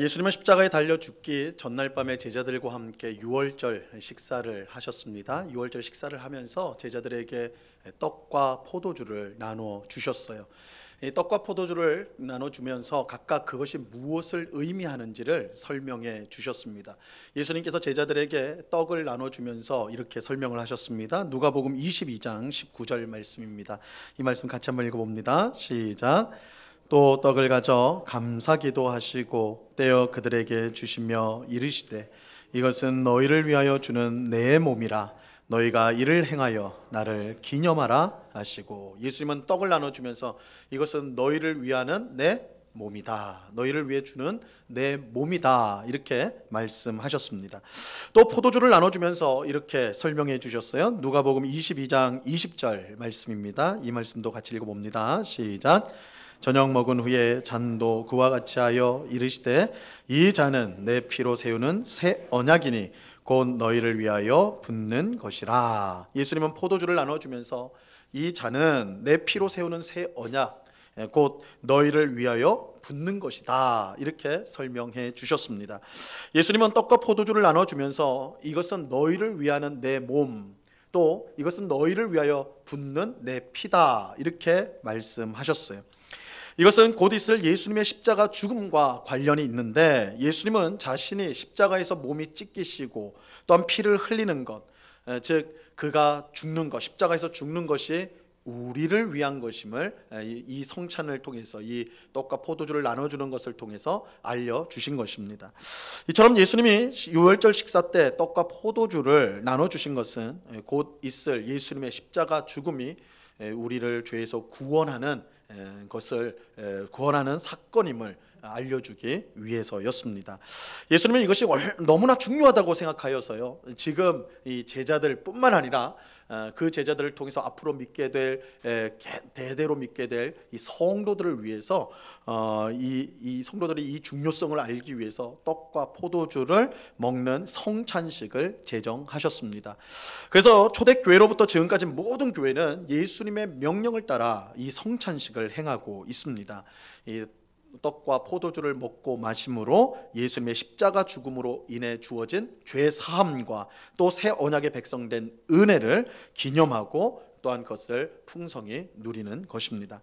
예수님은 십자가에 달려 죽기 전날 밤에 제자들과 함께 유월절 식사를 하셨습니다. 유월절 식사를 하면서 제자들에게 떡과 포도주를 나눠 주셨어요. 이 떡과 포도주를 나눠주면서 각각 그것이 무엇을 의미하는지를 설명해 주셨습니다. 예수님께서 제자들에게 떡을 나눠주면서 이렇게 설명을 하셨습니다. 누가복음 22장 19절 말씀입니다. 이 말씀 같이 한번 읽어봅니다. 시작. 또 떡을 가져 감사기도 하시고 떼어 그들에게 주시며 이르시되 이것은 너희를 위하여 주는 내 몸이라 너희가 이를 행하여 나를 기념하라 하시고, 예수님은 떡을 나눠주면서 이것은 너희를 위하는 내 몸이다, 너희를 위해 주는 내 몸이다, 이렇게 말씀하셨습니다. 또 포도주를 나눠주면서 이렇게 설명해 주셨어요. 누가복음 22장 20절 말씀입니다. 이 말씀도 같이 읽어봅니다. 시작. 저녁 먹은 후에 잔도 그와 같이 하여 이르시되 이 잔은 내 피로 세우는 새 언약이니 곧 너희를 위하여 붓는 것이라. 예수님은 포도주를 나눠주면서 이 잔은 내 피로 세우는 새 언약, 곧 너희를 위하여 붓는 것이다, 이렇게 설명해 주셨습니다. 예수님은 떡과 포도주를 나눠주면서 이것은 너희를 위하는 내 몸, 또 이것은 너희를 위하여 붓는 내 피다, 이렇게 말씀하셨어요. 이것은 곧 있을 예수님의 십자가 죽음과 관련이 있는데, 예수님은 자신이 십자가에서 몸이 찢기시고 또한 피를 흘리는 것, 즉 그가 죽는 것, 십자가에서 죽는 것이 우리를 위한 것임을 이 성찬을 통해서, 이 떡과 포도주를 나눠주는 것을 통해서 알려주신 것입니다. 이처럼 예수님이 유월절 식사 때 떡과 포도주를 나눠주신 것은 곧 있을 예수님의 십자가 죽음이 우리를 죄에서 구원하는 것을 구원하는 사건임을 알려주기 위해서였습니다. 예수님은 이것이 너무나 중요하다고 생각하여서요, 지금 이 제자들 뿐만 아니라 그 제자들을 통해서 앞으로 믿게 될, 대대로 믿게 될 이 성도들을 위해서 이 성도들이 이 중요성을 알기 위해서 떡과 포도주를 먹는 성찬식을 제정하셨습니다. 그래서 초대교회로부터 지금까지 모든 교회는 예수님의 명령을 따라 이 성찬식을 행하고 있습니다. 이 떡과 포도주를 먹고 마심으로 예수님의 십자가 죽음으로 인해 주어진 죄 사함과 또 새 언약의 백성된 은혜를 기념하고 또한 그것을 풍성히 누리는 것입니다.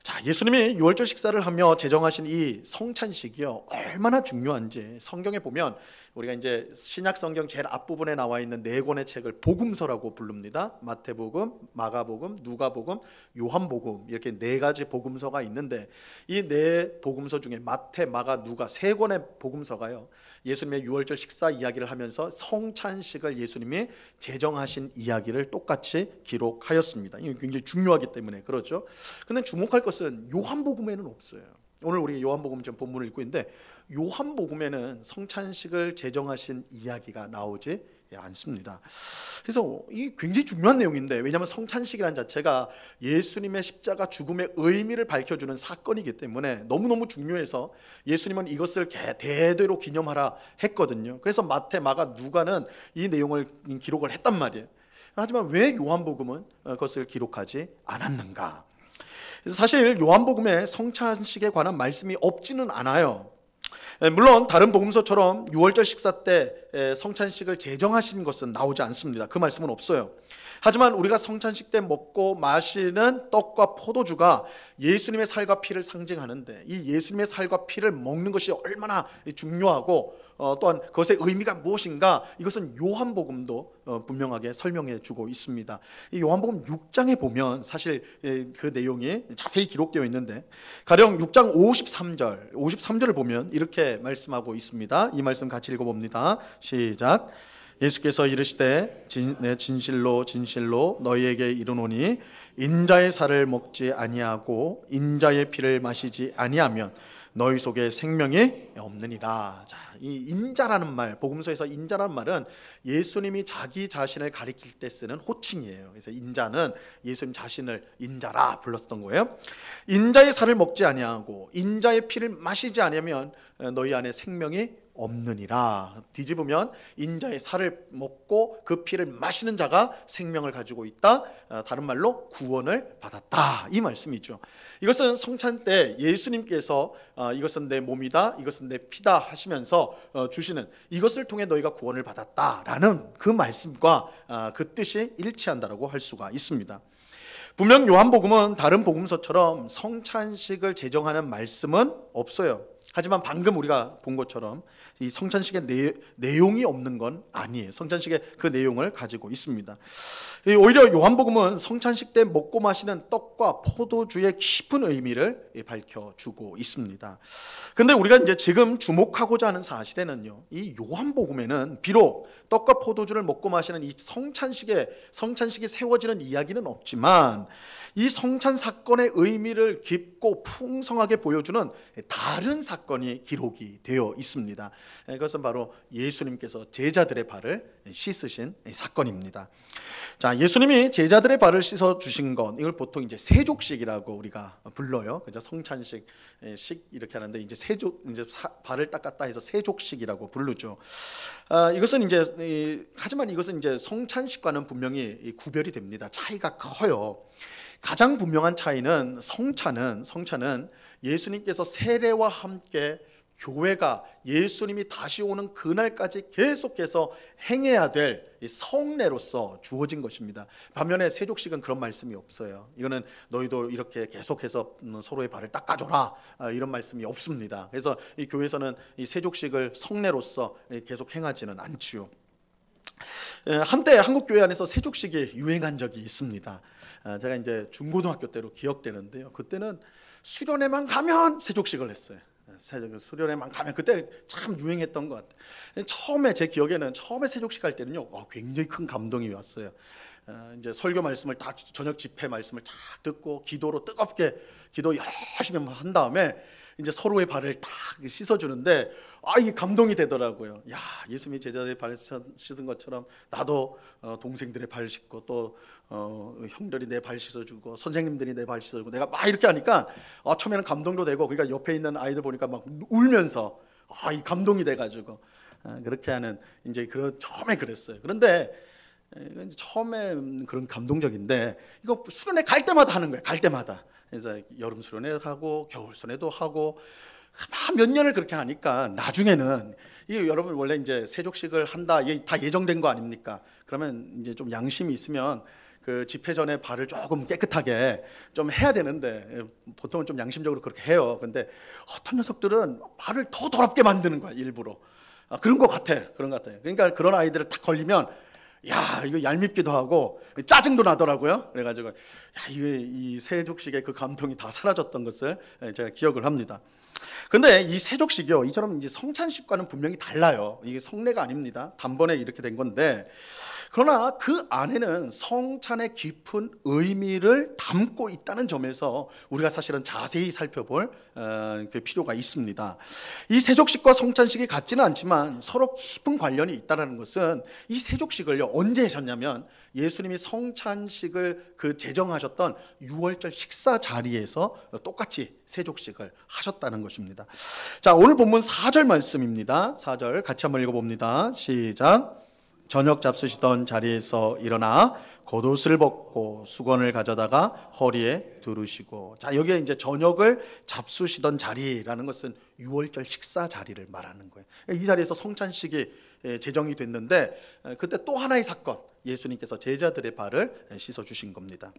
자, 예수님이 유월절 식사를 하며 제정하신 이 성찬식이요, 얼마나 중요한지 성경에 보면, 우리가 이제 신약 성경 제일 앞부분에 나와 있는 네 권의 책을 복음서라고 부릅니다. 마태복음, 마가복음, 누가복음, 요한복음, 이렇게 네 가지 복음서가 있는데, 이 네 복음서 중에 마태, 마가, 누가 세 권의 복음서가요, 예수님의 유월절 식사 이야기를 하면서 성찬식을 예수님이 제정하신 이야기를 똑같이 기록하였습니다. 이게 굉장히 중요하기 때문에 그렇죠. 근데 주목할 것은 요한복음에는 없어요. 오늘 우리 요한복음 좀 본문을 읽고 있는데, 요한복음에는 성찬식을 제정하신 이야기가 나오지 않습니다. 그래서 이게 굉장히 중요한 내용인데, 왜냐하면 성찬식이라는 자체가 예수님의 십자가 죽음의 의미를 밝혀주는 사건이기 때문에 너무너무 중요해서 예수님은 이것을 대대로 기념하라 했거든요. 그래서 마태, 마가, 누가는 이 내용을 기록을 했단 말이에요. 하지만 왜 요한복음은 그것을 기록하지 않았는가? 사실 요한복음에 성찬식에 관한 말씀이 없지는 않아요. 물론 다른 복음서처럼 유월절 식사 때 성찬식을 제정하신 것은 나오지 않습니다. 그 말씀은 없어요. 하지만 우리가 성찬식 때 먹고 마시는 떡과 포도주가 예수님의 살과 피를 상징하는데, 이 예수님의 살과 피를 먹는 것이 얼마나 중요하고 또한 그것의 의미가 무엇인가, 이것은 요한복음도 분명하게 설명해 주고 있습니다. 이 요한복음 6장에 보면 사실 그 내용이 자세히 기록되어 있는데, 가령 6장 53절을 보면 이렇게 말씀하고 있습니다. 이 말씀 같이 읽어봅니다. 시작. 예수께서 이르시되 진실로 진실로 너희에게 이르노니 인자의 살을 먹지 아니하고 인자의 피를 마시지 아니하면 너희 속에 생명이 없느니라. 자, 이 인자라는 말, 복음서에서 인자라는 말은 예수님이 자기 자신을 가리킬 때 쓰는 호칭이에요. 그래서 인자는 예수님 자신을 인자라 불렀던 거예요. 인자의 살을 먹지 아니하고 인자의 피를 마시지 아니하면 너희 안에 생명이 없느니라. 뒤집으면 인자의 살을 먹고 그 피를 마시는 자가 생명을 가지고 있다. 다른 말로 구원을 받았다, 이 말씀이죠. 이것은 성찬 때 예수님께서 이것은 내 몸이다, 이것은 내 피다 하시면서 주시는, 이것을 통해 너희가 구원을 받았다라는 그 말씀과 그 뜻이 일치한다라고 할 수가 있습니다. 분명 요한복음은 다른 복음서처럼 성찬식을 제정하는 말씀은 없어요. 하지만 방금 우리가 본 것처럼 이 성찬식의 내용이 없는 건 아니에요. 성찬식의 그 내용을 가지고 있습니다. 오히려 요한복음은 성찬식 때 먹고 마시는 떡과 포도주의 깊은 의미를 밝혀주고 있습니다. 그런데 우리가 이제 지금 주목하고자 하는 사실에는요, 이 요한복음에는 비록 떡과 포도주를 먹고 마시는 이 성찬식이 세워지는 이야기는 없지만 이 성찬 사건의 의미를 깊고 풍성하게 보여주는 다른 사건이 기록이 되어 있습니다. 그것은 바로 예수님께서 제자들의 발을 씻으신 사건입니다. 자, 예수님이 제자들의 발을 씻어 주신 것, 이걸 보통 이제 세족식이라고 우리가 불러요. 그죠? 성찬식 이렇게 하는데 이제 발을 닦았다 해서 세족식이라고 부르죠. 이것은 하지만 이것은 이제 성찬식과는 분명히 구별이 됩니다. 차이가 커요. 가장 분명한 차이는 성찬은 예수님께서 세례와 함께 교회가 예수님이 다시 오는 그날까지 계속해서 행해야 될 성례로서 주어진 것입니다. 반면에 세족식은 그런 말씀이 없어요. 이거는 너희도 이렇게 계속해서 서로의 발을 닦아줘라, 이런 말씀이 없습니다. 그래서 이 교회에서는 이 세족식을 성례로서 계속 행하지는 않지요. 한때 한국 교회 안에서 세족식이 유행한 적이 있습니다. 제가 이제 중고등학교 때로 기억되는데요. 그때는 수련회만 가면 세족식을 했어요. 수련회만 가면 그때 참 유행했던 것 같아요. 처음에 제 기억에는 세족식 할 때는요, 굉장히 큰 감동이 왔어요. 이제 설교 말씀을 다, 저녁 집회 말씀을 다 듣고 기도로 뜨겁게 기도 열심히 한 다음에 이제 서로의 발을 탁 씻어주는데 이게 감동이 되더라고요. 야, 예수님이 제자들의 발 씻은 것처럼 나도 동생들의 발 씻고 또 형들이 내 발 씻어주고 선생님들이 내 발 씻어주고, 내가 막 이렇게 하니까 처음에는 감동도 되고, 그러니까 옆에 있는 아이들 보니까 막 울면서 이 감동이 돼가지고 그렇게 하는, 이제 처음에 그랬어요. 그런데 처음에 그런 감동적인데 이거 수련회 갈 때마다 하는 거예요. 갈 때마다. 그래서 여름 수련회 하고 겨울 수련회도 하고 몇 년을 그렇게 하니까 나중에는, 이게 여러분 원래 이제 세족식을 한다, 이게 다 예정된 거 아닙니까? 그러면 이제 좀 양심이 있으면 그 집회 전에 발을 조금 깨끗하게 좀 해야 되는데, 보통은 좀 양심적으로 그렇게 해요. 근데 어떤 녀석들은 발을 더 더럽게 만드는 거야, 일부러. 그런 것 같아요. 그러니까 그런 아이들을 딱 걸리면 야, 이거 얄밉기도 하고 짜증도 나더라고요. 그래가지고 이 세족식의 그 감동이 다 사라졌던 것을 제가 기억을 합니다. 근데 이 세족식이요, 이처럼 이제 성찬식과는 분명히 달라요. 이게 성례가 아닙니다. 단번에 이렇게 된 건데, 그러나 그 안에는 성찬의 깊은 의미를 담고 있다는 점에서 우리가 사실은 자세히 살펴볼 그 필요가 있습니다. 이 세족식과 성찬식이 같지는 않지만 서로 깊은 관련이 있다는 것은, 이 세족식을요 언제 하셨냐면 예수님이 성찬식을 제정하셨던 6월절 식사 자리에서 똑같이 세족식을 하셨다는 것입니다. 자, 오늘 본문 4절 말씀입니다. 4절 같이 한번 읽어봅니다. 시작. 저녁 잡수시던 자리에서 일어나 겉옷을 벗고 수건을 가져다가 허리에 두르시고. 자, 여기에 이제 저녁을 잡수시던 자리라는 것은 6월절 식사 자리를 말하는 거예요. 이 자리에서 성찬식이 제정이 됐는데, 그때 또 하나의 사건, 예수님께서 제자들의 발을 씻어 주신 겁니다.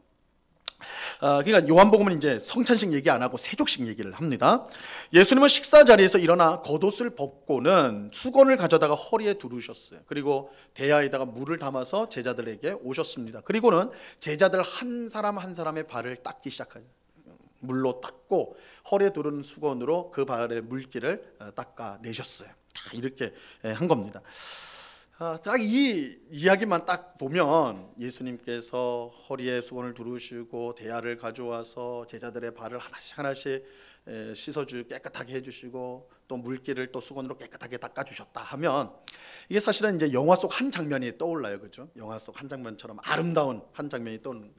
그러니까 요한복음은 이제 성찬식 얘기 안 하고 세족식 얘기를 합니다. 예수님은 식사 자리에서 일어나 겉옷을 벗고는 수건을 가져다가 허리에 두르셨어요. 그리고 대야에다가 물을 담아서 제자들에게 오셨습니다. 그리고는 제자들 한 사람 한 사람의 발을 닦기 시작하죠. 물로 닦고 허리에 두르는 수건으로 그 발의 물기를 닦아내셨어요. 이렇게 한 겁니다. 딱 이 이야기만 딱 보면 예수님께서 허리에 수건을 두르시고 대야를 가져와서 제자들의 발을 하나씩 깨끗하게 해주시고 또 물기를 또 수건으로 깨끗하게 닦아주셨다 하면, 이게 사실은 이제 영화 속 한 장면이 떠올라요, 그렇죠? 영화 속 한 장면처럼 아름다운 한 장면이 떠오르는,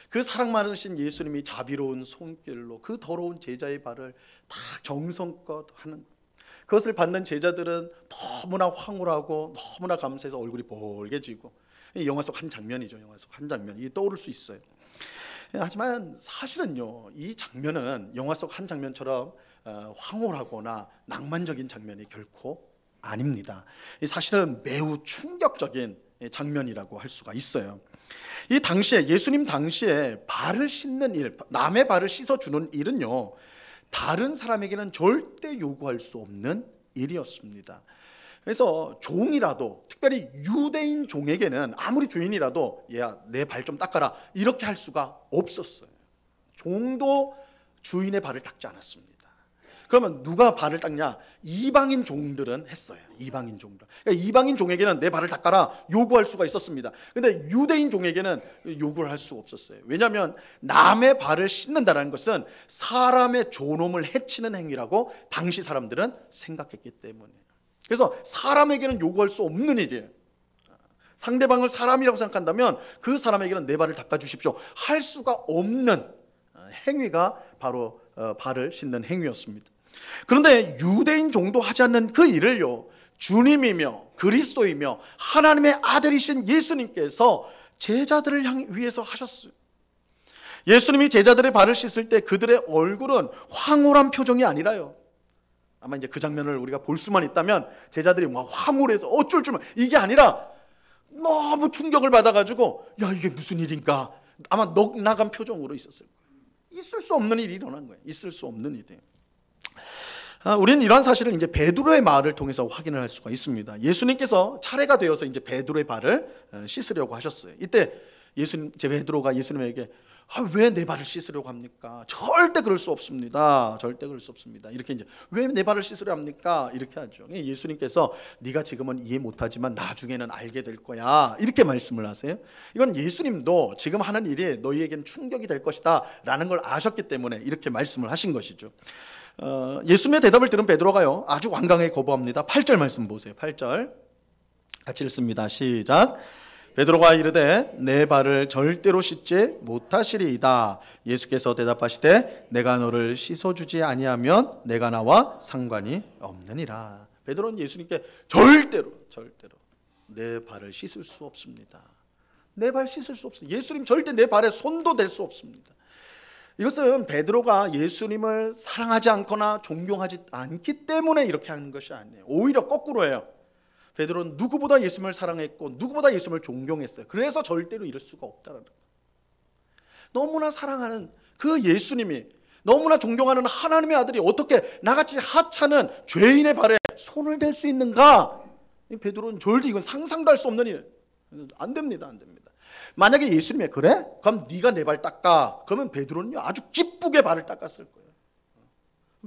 그 사랑 많으신 예수님이 자비로운 손길로 그 더러운 제자의 발을 다 정성껏 하는, 그것을 받는 제자들은 너무나 황홀하고 너무나 감사해서 얼굴이 벌개지고, 이 영화 속 한 장면이죠. 영화 속 한 장면이 떠오를 수 있어요. 하지만 사실은요, 이 장면은 영화 속 한 장면처럼 황홀하거나 낭만적인 장면이 결코 아닙니다. 사실은 매우 충격적인 장면이라고 할 수가 있어요. 이 당시에, 예수님 당시에 발을 씻는 일, 남의 발을 씻어주는 일은요, 다른 사람에게는 절대 요구할 수 없는 일이었습니다. 그래서 종이라도, 특별히 유대인 종에게는 아무리 주인이라도 야, 내 발 좀 닦아라 이렇게 할 수가 없었어요. 종도 주인의 발을 닦지 않았습니다. 그러면 누가 발을 닦냐? 이방인 종들은 했어요. 이방인 종들. 그러니까 이방인 종에게는 내 발을 닦아라 요구할 수가 있었습니다. 근데 유대인 종에게는 요구를 할 수가 없었어요. 왜냐하면 남의 발을 씻는다는 것은 사람의 존엄을 해치는 행위라고 당시 사람들은 생각했기 때문에. 그래서 사람에게는 요구할 수 없는 일이에요. 상대방을 사람이라고 생각한다면 그 사람에게는 내 발을 닦아주십시오 할 수가 없는 행위가 바로 발을 씻는 행위였습니다. 그런데 유대인 종도 하지 않는 그 일을요, 주님이며 그리스도이며 하나님의 아들이신 예수님께서 제자들을 위해서 하셨어요. 예수님이 제자들의 발을 씻을 때 그들의 얼굴은 황홀한 표정이 아니라요, 아마 이제 그 장면을 우리가 볼 수만 있다면 제자들이 막 황홀해서 어쩔 줄 이게 아니라 너무 충격을 받아가지고 야, 이게 무슨 일인가, 아마 넉나간 표정으로 있었을 거예요. 있을 수 없는 일이 일어난 거예요. 있을 수 없는 일이에요. 우리는 이러한 사실을 이제 베드로의 말을 통해서 확인을 할 수가 있습니다. 예수님께서 차례가 되어서 이제 베드로의 발을 씻으려고 하셨어요. 이때 베드로가 예수님에게 왜 내 발을 씻으려고 합니까? 절대 그럴 수 없습니다. 절대 그럴 수 없습니다. 이렇게 이제 왜 내 발을 씻으려 합니까? 이렇게 하죠. 예수님께서 네가 지금은 이해 못하지만 나중에는 알게 될 거야. 이렇게 말씀을 하세요. 이건 예수님도 지금 하는 일이 너희에겐 충격이 될 것이다 라는 걸 아셨기 때문에 이렇게 말씀을 하신 것이죠. 예수님의 대답을 들은 베드로가요, 아주 완강하게 거부합니다. 8절 말씀 보세요. 8절 같이 읽습니다. 시작. 베드로가 이르되 내 발을 절대로 씻지 못하시리이다. 예수께서 대답하시되 내가 너를 씻어주지 아니하면 내가 나와 상관이 없느니라. 베드로는 예수님께 절대로 내 발을 씻을 수 없습니다. 내 발 씻을 수 없습니다. 예수님 절대 내 발에 손도 댈 수 없습니다. 이것은 베드로가 예수님을 사랑하지 않거나 존경하지 않기 때문에 이렇게 하는 것이 아니에요. 오히려 거꾸로예요. 베드로는 누구보다 예수님을 사랑했고 누구보다 예수님을 존경했어요. 그래서 절대로 이럴 수가 없다는 거예요. 너무나 사랑하는 그 예수님이, 너무나 존경하는 하나님의 아들이 어떻게 나같이 하찮은 죄인의 발에 손을 댈 수 있는가? 베드로는 절대 이건 상상도 할 수 없는 일. 안 됩니다. 안 됩니다. 만약에 예수님이 그래? 그럼 네가 내 발 닦아. 그러면 베드로는요 아주 기쁘게 발을 닦았을 거예요.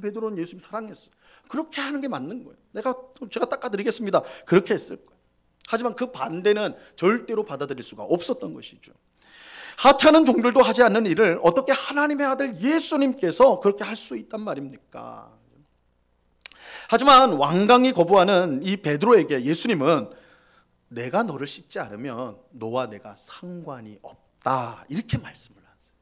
베드로는 예수님 사랑했어요. 그렇게 하는 게 맞는 거예요. 제가 닦아드리겠습니다. 그렇게 했을 거예요. 하지만 그 반대는 절대로 받아들일 수가 없었던 것이죠. 하찮은 종들도 하지 않는 일을 어떻게 하나님의 아들 예수님께서 그렇게 할 수 있단 말입니까? 하지만 완강히 거부하는 이 베드로에게 예수님은 내가 너를 씻지 않으면 너와 내가 상관이 없다 이렇게 말씀을 하세요.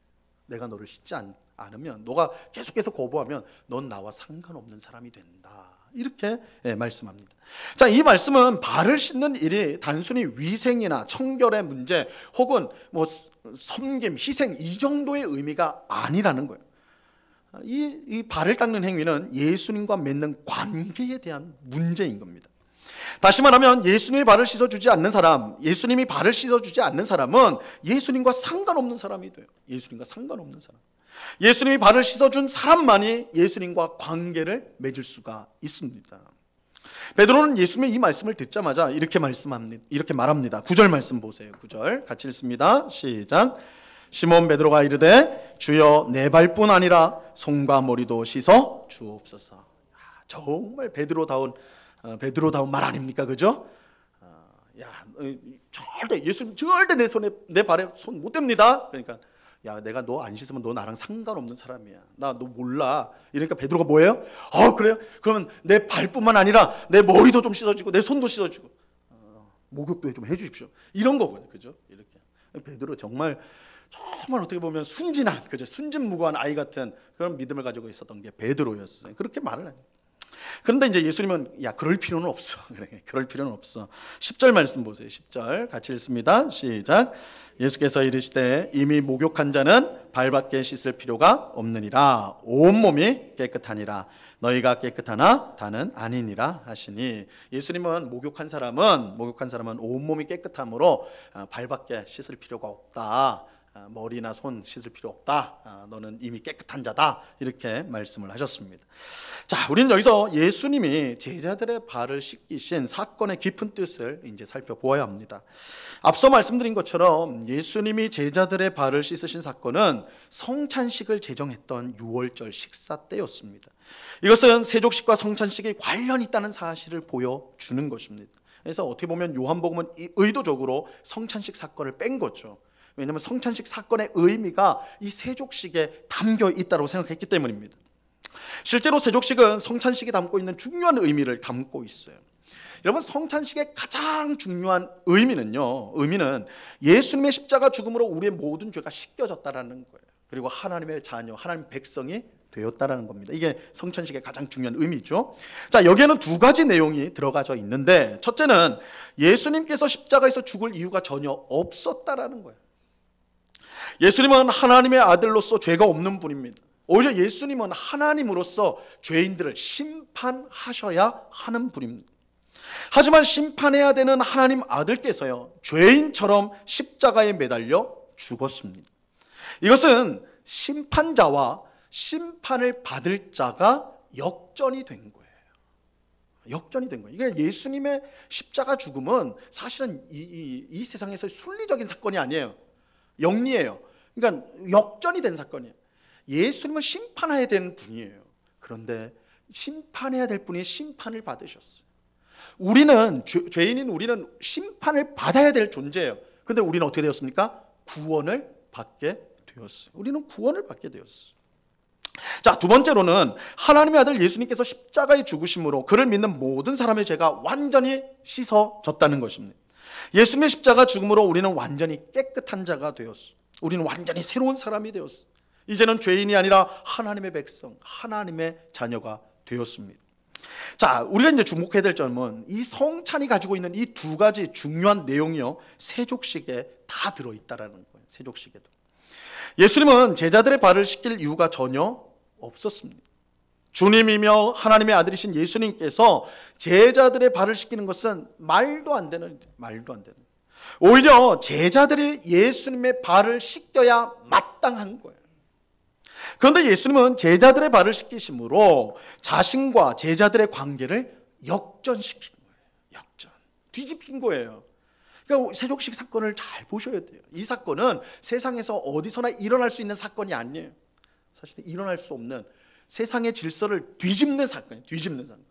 내가 너를 씻지 않으면, 너가 계속해서 거부하면 넌 나와 상관없는 사람이 된다 이렇게 말씀합니다. 자, 이 말씀은 발을 씻는 일이 단순히 위생이나 청결의 문제 혹은 뭐 섬김, 희생 이 정도의 의미가 아니라는 거예요. 이 발을 닦는 행위는 예수님과 맺는 관계에 대한 문제인 겁니다. 다시 말하면 예수님이 발을 씻어주지 않는 사람, 예수님이 발을 씻어주지 않는 사람은 예수님과 상관없는 사람이 돼요. 예수님과 상관없는 사람. 예수님이 발을 씻어준 사람만이 예수님과 관계를 맺을 수가 있습니다. 베드로는 예수님의 이 말씀을 듣자마자 이렇게 말합니다. 9절 말씀 보세요. 9절 같이 읽습니다. 시작. 시몬 베드로가 이르되 주여 내 발뿐 아니라 손과 머리도 씻어 주옵소서. 정말 베드로다운 말 아닙니까? 그죠? 예수님 절대 내 발에 손 못 댑니다. 그러니까 야, 내가 너 안 씻으면 너 나랑 상관없는 사람이야. 나 너 몰라. 이러니까 베드로가 뭐예요? 그래요? 그러면 내 발뿐만 아니라 내 머리도 좀 씻어주고 내 손도 씻어주고 목욕도 좀 해주십시오. 이런 거거든요. 그죠? 이렇게 베드로 정말 어떻게 보면 순진무구한 아이 같은 그런 믿음을 가지고 있었던 게 베드로였어요. 그렇게 말을 해요. 그런데 이제 예수님은 야, 그럴 필요는 없어. 그래, 그럴 필요는 없어. 10절 말씀 보세요. 10절 같이 읽습니다. 시작. 예수께서 이르시되 이미 목욕한 자는 발밖에 씻을 필요가 없느니라. 온몸이 깨끗하니라. 너희가 깨끗하나 다는 아니니라 하시니, 예수님은 목욕한 사람은 온몸이 깨끗함으로 발밖에 씻을 필요가 없다. 머리나 손 씻을 필요 없다. 너는 이미 깨끗한 자다. 이렇게 말씀을 하셨습니다. 자, 우리는 여기서 예수님이 제자들의 발을 씻기신 사건의 깊은 뜻을 이제 살펴보아야 합니다. 앞서 말씀드린 것처럼 예수님이 제자들의 발을 씻으신 사건은 성찬식을 제정했던 유월절 식사 때였습니다. 이것은 세족식과 성찬식이 관련이 있다는 사실을 보여주는 것입니다. 그래서 어떻게 보면 요한복음은 의도적으로 성찬식 사건을 뺀 거죠. 왜냐하면 성찬식 사건의 의미가 이 세족식에 담겨 있다고 생각했기 때문입니다. 실제로 세족식은 성찬식이 담고 있는 중요한 의미를 담고 있어요. 여러분, 성찬식의 가장 중요한 의미는 예수님의 십자가 죽음으로 우리의 모든 죄가 씻겨졌다라는 거예요. 그리고 하나님의 자녀, 하나님의 백성이 되었다라는 겁니다. 이게 성찬식의 가장 중요한 의미죠. 자, 여기에는 두 가지 내용이 들어가져 있는데, 첫째는 예수님께서 십자가에서 죽을 이유가 전혀 없었다라는 거예요. 예수님은 하나님의 아들로서 죄가 없는 분입니다. 오히려 예수님은 하나님으로서 죄인들을 심판하셔야 하는 분입니다. 하지만 심판해야 되는 하나님 아들께서요, 죄인처럼 십자가에 매달려 죽었습니다. 이것은 심판자와 심판을 받을 자가 역전이 된 거예요. 역전이 된 거예요. 이게 예수님의 십자가 죽음은 사실은 이 세상에서 순리적인 사건이 아니에요. 영리예요. 그러니까 역전이 된 사건이에요. 예수님은 심판해야 되는 분이에요. 그런데 심판해야 될 분이 심판을 받으셨어요. 우리는 죄인인 우리는 심판을 받아야 될 존재예요. 그런데 우리는 어떻게 되었습니까? 구원을 받게 되었어요. 우리는 구원을 받게 되었어요. 자, 두 번째로는 하나님의 아들 예수님께서 십자가에 죽으심으로 그를 믿는 모든 사람의 죄가 완전히 씻어졌다는 것입니다. 예수님의 십자가 죽음으로 우리는 완전히 깨끗한 자가 되었어요. 우리는 완전히 새로운 사람이 되었어요. 이제는 죄인이 아니라 하나님의 백성, 하나님의 자녀가 되었습니다. 자, 우리가 이제 주목해야 될 점은 이 성찬이 가지고 있는 이 두 가지 중요한 내용이요, 세족식에 다 들어있다라는 거예요. 세족식에도. 예수님은 제자들의 발을 씻길 이유가 전혀 없었습니다. 주님이며 하나님의 아들이신 예수님께서 제자들의 발을 씻기는 것은 말도 안 되는. 오히려 제자들이 예수님의 발을 씻겨야 마땅한 거예요. 그런데 예수님은 제자들의 발을 씻기심으로 자신과 제자들의 관계를 역전시킨 거예요. 역전. 뒤집힌 거예요. 그러니까 세족식 사건을 잘 보셔야 돼요. 이 사건은 세상에서 어디서나 일어날 수 있는 사건이 아니에요. 사실 일어날 수 없는 세상의 질서를 뒤집는 사건이에요. 뒤집는 사건.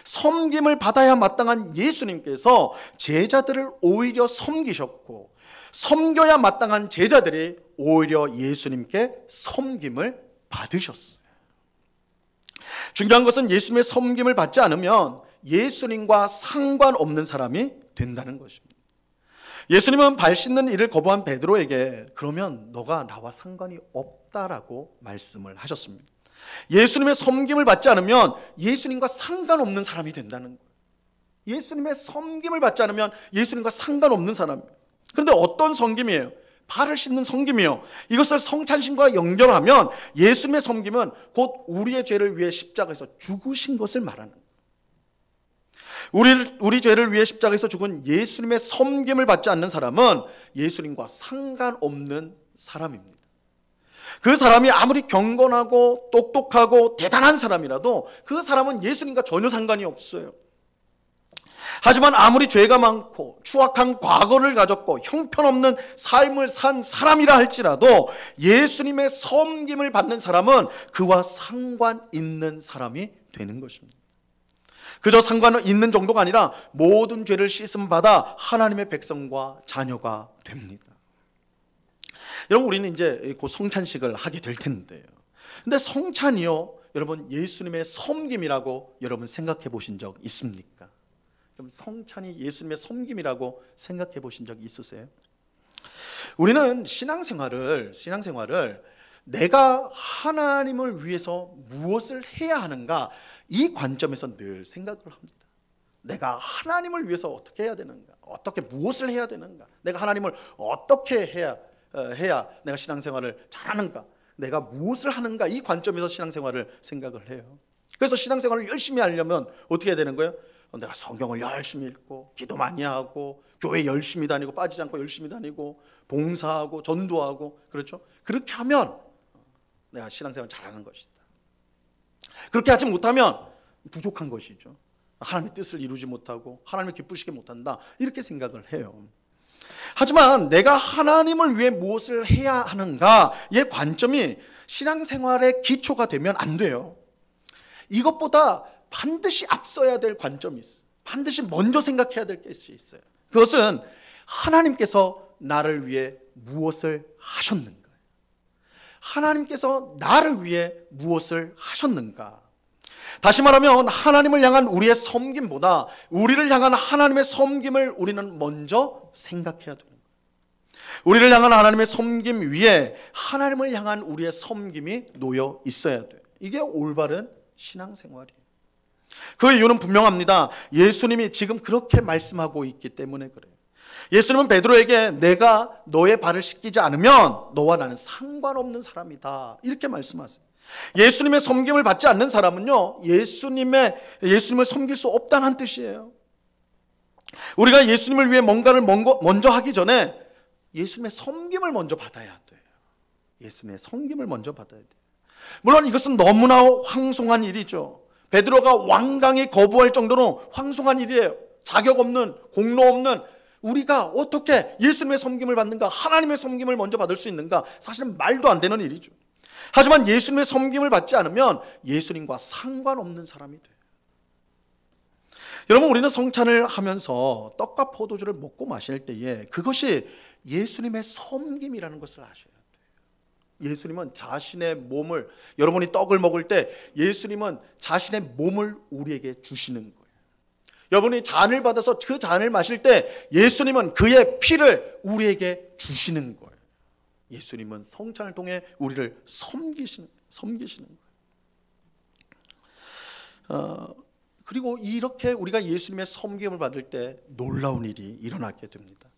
섬김을 받아야 마땅한 예수님께서 제자들을 오히려 섬기셨고, 섬겨야 마땅한 제자들이 오히려 예수님께 섬김을 받으셨어요. 중요한 것은 예수님의 섬김을 받지 않으면 예수님과 상관없는 사람이 된다는 것입니다. 예수님은 발 씻는 일을 거부한 베드로에게 그러면 너가 나와 상관이 없다라고 말씀을 하셨습니다. 예수님의 섬김을 받지 않으면 예수님과 상관없는 사람이 된다는 거예요. 예수님의 섬김을 받지 않으면 예수님과 상관없는 사람이에요. 그런데 어떤 섬김이에요? 발을 씻는 섬김이요. 이것을 성찬식과 연결하면 예수님의 섬김은 곧 우리의 죄를 위해 십자가에서 죽으신 것을 말하는 거예요. 우리 죄를 위해 십자가에서 죽은 예수님의 섬김을 받지 않는 사람은 예수님과 상관없는 사람입니다. 그 사람이 아무리 경건하고 똑똑하고 대단한 사람이라도 그 사람은 예수님과 전혀 상관이 없어요. 하지만 아무리 죄가 많고 추악한 과거를 가졌고 형편없는 삶을 산 사람이라 할지라도 예수님의 섬김을 받는 사람은 그와 상관 있는 사람이 되는 것입니다. 그저 상관 있는 정도가 아니라 모든 죄를 씻음 받아 하나님의 백성과 자녀가 됩니다. 여러분, 우리는 이제 곧 성찬식을 하게 될 텐데요. 근데 성찬이요, 여러분 예수님의 섬김이라고 여러분 생각해 보신 적 있습니까? 성찬이 예수님의 섬김이라고 생각해 보신 적 있으세요? 우리는 신앙생활을 내가 하나님을 위해서 무엇을 해야 하는가, 이 관점에서 늘 생각을 합니다. 내가 하나님을 위해서 어떻게 해야 되는가, 어떻게 무엇을 해야 되는가, 내가 하나님을 어떻게 해야 내가 신앙생활을 잘하는가, 내가 무엇을 하는가, 이 관점에서 신앙생활을 생각을 해요. 그래서 신앙생활을 열심히 하려면 어떻게 해야 되는 거예요? 내가 성경을 열심히 읽고 기도 많이 하고 교회 열심히 다니고 빠지지 않고 열심히 다니고 봉사하고 전도하고, 그렇죠? 그렇게 하면 내가 신앙생활 잘하는 것이다. 그렇게 하지 못하면 부족한 것이죠. 하나님의 뜻을 이루지 못하고 하나님을 기쁘시게 못한다, 이렇게 생각을 해요. 하지만 내가 하나님을 위해 무엇을 해야 하는가의 관점이 신앙생활의 기초가 되면 안 돼요. 이것보다 반드시 앞서야 될 관점이 있어요. 반드시 먼저 생각해야 될 것이 있어요. 그것은 하나님께서 나를 위해 무엇을 하셨는가, 하나님께서 나를 위해 무엇을 하셨는가. 다시 말하면 하나님을 향한 우리의 섬김보다 우리를 향한 하나님의 섬김을 우리는 먼저 생각해야 되는 거예요. 우리를 향한 하나님의 섬김 위에 하나님을 향한 우리의 섬김이 놓여 있어야 돼요. 이게 올바른 신앙생활이에요. 그 이유는 분명합니다. 예수님이 지금 그렇게 말씀하고 있기 때문에 그래요. 예수님은 베드로에게 내가 너의 발을 씻기지 않으면 너와 나는 상관없는 사람이다, 이렇게 말씀하세요. 예수님의 섬김을 받지 않는 사람은요, 예수님을 섬길 수 없다는 뜻이에요. 우리가 예수님을 위해 뭔가를 먼저 하기 전에 예수님의 섬김을 먼저 받아야 돼요. 예수님의 섬김을 먼저 받아야 돼요. 물론 이것은 너무나 황송한 일이죠. 베드로가 완강히 거부할 정도로 황송한 일이에요. 자격 없는, 공로 없는 우리가 어떻게 예수님의 섬김을 받는가, 하나님의 섬김을 먼저 받을 수 있는가, 사실은 말도 안 되는 일이죠. 하지만 예수님의 섬김을 받지 않으면 예수님과 상관없는 사람이 돼요. 여러분, 우리는 성찬을 하면서 떡과 포도주를 먹고 마실 때에 그것이 예수님의 섬김이라는 것을 아셔야 돼요. 예수님은 자신의 몸을, 여러분이 떡을 먹을 때 예수님은 자신의 몸을 우리에게 주시는 거예요. 여러분이 잔을 받아서 그 잔을 마실 때 예수님은 그의 피를 우리에게 주시는 거예요. 예수님은 성찬을 통해 우리를 섬기시는 거예요. 그리고 이렇게 우리가 예수님의 섬김을 받을 때 놀라운 일이 일어나게 됩니다.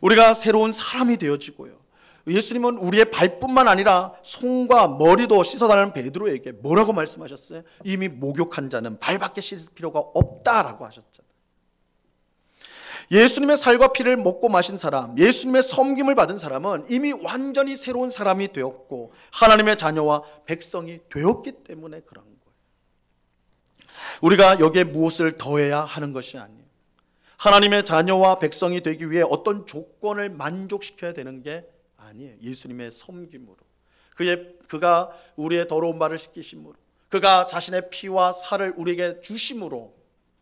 우리가 새로운 사람이 되어지고요. 예수님은 우리의 발뿐만 아니라 손과 머리도 씻어달라는 베드로에게 뭐라고 말씀하셨어요? 이미 목욕한 자는 발밖에 씻을 필요가 없다라고 하셨잖아요. 예수님의 살과 피를 먹고 마신 사람, 예수님의 섬김을 받은 사람은 이미 완전히 새로운 사람이 되었고 하나님의 자녀와 백성이 되었기 때문에 그런 거예요. 우리가 여기에 무엇을 더해야 하는 것이 아니에요. 하나님의 자녀와 백성이 되기 위해 어떤 조건을 만족시켜야 되는 게 아니에요. 예수님의 섬김으로, 그가 우리의 더러운 발을 씻기심으로, 그가 자신의 피와 살을 우리에게 주심으로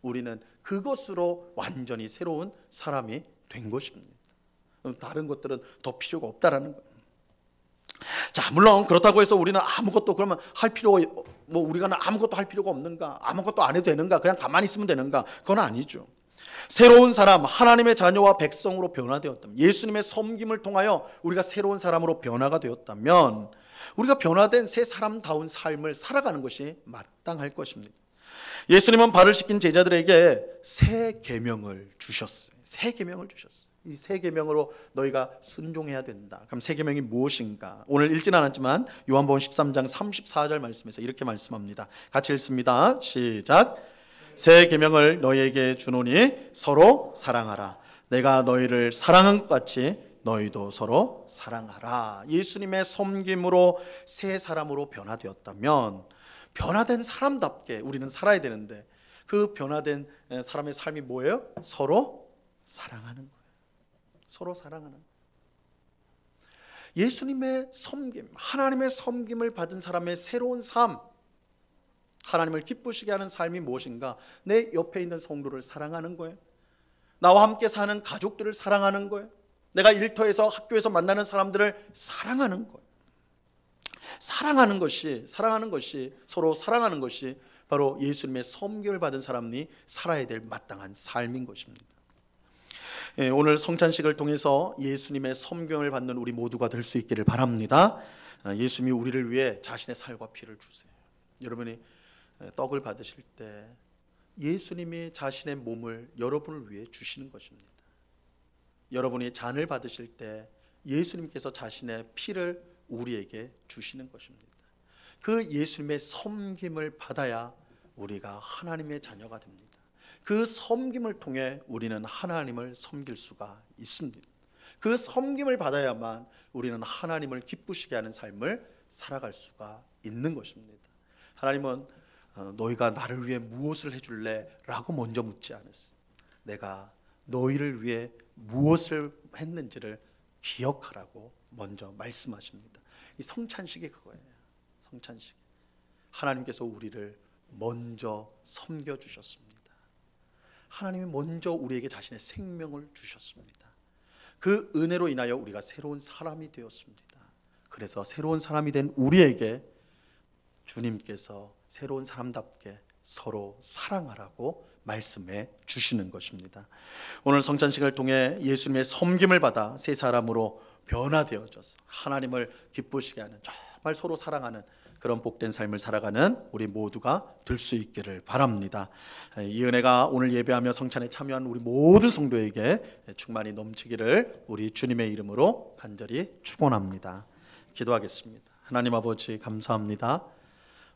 우리는 그것으로 완전히 새로운 사람이 된 것입니다. 다른 것들은 더 필요가 없다라는 거예요. 자, 물론 그렇다고 해서 우리는 아무것도 그러면 할 필요가, 우리가 아무것도 할 필요가 없는가, 아무것도 안 해도 되는가, 그냥 가만히 있으면 되는가, 그건 아니죠. 새로운 사람, 하나님의 자녀와 백성으로 변화되었다면, 예수님의 섬김을 통하여 우리가 새로운 사람으로 변화가 되었다면 우리가 변화된 새 사람다운 삶을 살아가는 것이 마땅할 것입니다. 예수님은 발을 씻긴 제자들에게 새 계명을 주셨어요. 새 계명을 주셨어요. 이 새 계명으로 너희가 순종해야 된다. 그럼 새 계명이 무엇인가? 오늘 읽지는 않았지만 요한복음 13장 34절 말씀에서 이렇게 말씀합니다. 같이 읽습니다. 시작. 새 계명을 너희에게 주노니 서로 사랑하라. 내가 너희를 사랑한 것 같이 너희도 서로 사랑하라. 예수님의 섬김으로 새 사람으로 변화되었다면 변화된 사람답게 우리는 살아야 되는데, 그 변화된 사람의 삶이 뭐예요? 서로 사랑하는 거예요. 서로 사랑하는 거예요. 예수님의 섬김, 하나님의 섬김을 받은 사람의 새로운 삶, 하나님을 기쁘시게 하는 삶이 무엇인가? 내 옆에 있는 성도를 사랑하는 거예요. 나와 함께 사는 가족들을 사랑하는 거예요. 내가 일터에서, 학교에서 만나는 사람들을 사랑하는 거예요. 사랑하는 것이, 서로 사랑하는 것이 바로 예수님의 섬김을 받은 사람이 살아야 될 마땅한 삶인 것입니다. 오늘 성찬식을 통해서 예수님의 섬김을 받는 우리 모두가 될 수 있기를 바랍니다. 예수님이 우리를 위해 자신의 살과 피를 주세요. 여러분이 떡을 받으실 때 예수님이 자신의 몸을 여러분을 위해 주시는 것입니다. 여러분이 잔을 받으실 때 예수님께서 자신의 피를 우리에게 주시는 것입니다. 그 예수님의 섬김을 받아야 우리가 하나님의 자녀가 됩니다. 그 섬김을 통해 우리는 하나님을 섬길 수가 있습니다. 그 섬김을 받아야만 우리는 하나님을 기쁘시게 하는 삶을 살아갈 수가 있는 것입니다. 하나님은 너희가 나를 위해 무엇을 해줄래? 라고 먼저 묻지 않았어요. 내가 너희를 위해 무엇을 했는지를 기억하라고 먼저 말씀하십니다. 이 성찬식이 그거예요. 성찬식. 하나님께서 우리를 먼저 섬겨주셨습니다. 하나님이 먼저 우리에게 자신의 생명을 주셨습니다. 그 은혜로 인하여 우리가 새로운 사람이 되었습니다. 그래서 새로운 사람이 된 우리에게 주님께서 새로운 사람답게 서로 사랑하라고 말씀해 주시는 것입니다. 오늘 성찬식을 통해 예수님의 섬김을 받아 새 사람으로 변화되어져서 하나님을 기쁘시게 하는, 정말 서로 사랑하는 그런 복된 삶을 살아가는 우리 모두가 될 수 있기를 바랍니다. 이 은혜가 오늘 예배하며 성찬에 참여한 우리 모든 성도에게 충만히 넘치기를 우리 주님의 이름으로 간절히 축원합니다. 기도하겠습니다. 하나님 아버지, 감사합니다.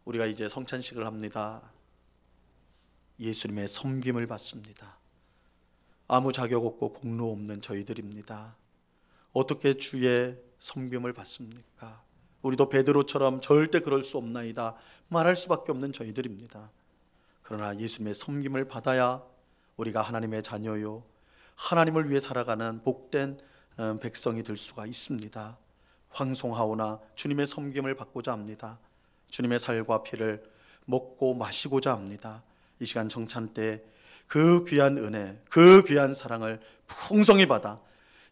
우리가 이제 성찬식을 합니다. 예수님의 섬김을 받습니다. 아무 자격 없고 공로 없는 저희들입니다. 어떻게 주의 섬김을 받습니까? 우리도 베드로처럼 절대 그럴 수 없나이다 말할 수밖에 없는 저희들입니다. 그러나 예수님의 섬김을 받아야 우리가 하나님의 자녀요, 하나님을 위해 살아가는 복된 백성이 될 수가 있습니다. 황송하오나 주님의 섬김을 받고자 합니다. 주님의 살과 피를 먹고 마시고자 합니다. 이 시간 정찬 때 그 귀한 은혜, 그 귀한 사랑을 풍성히 받아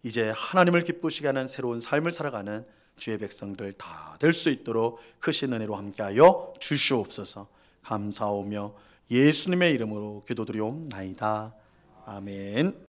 이제 하나님을 기쁘시게 하는 새로운 삶을 살아가는 주의 백성들 다 될 수 있도록 크신 은혜로 함께하여 주시옵소서. 감사하오며 예수님의 이름으로 기도드리옵나이다. 아멘.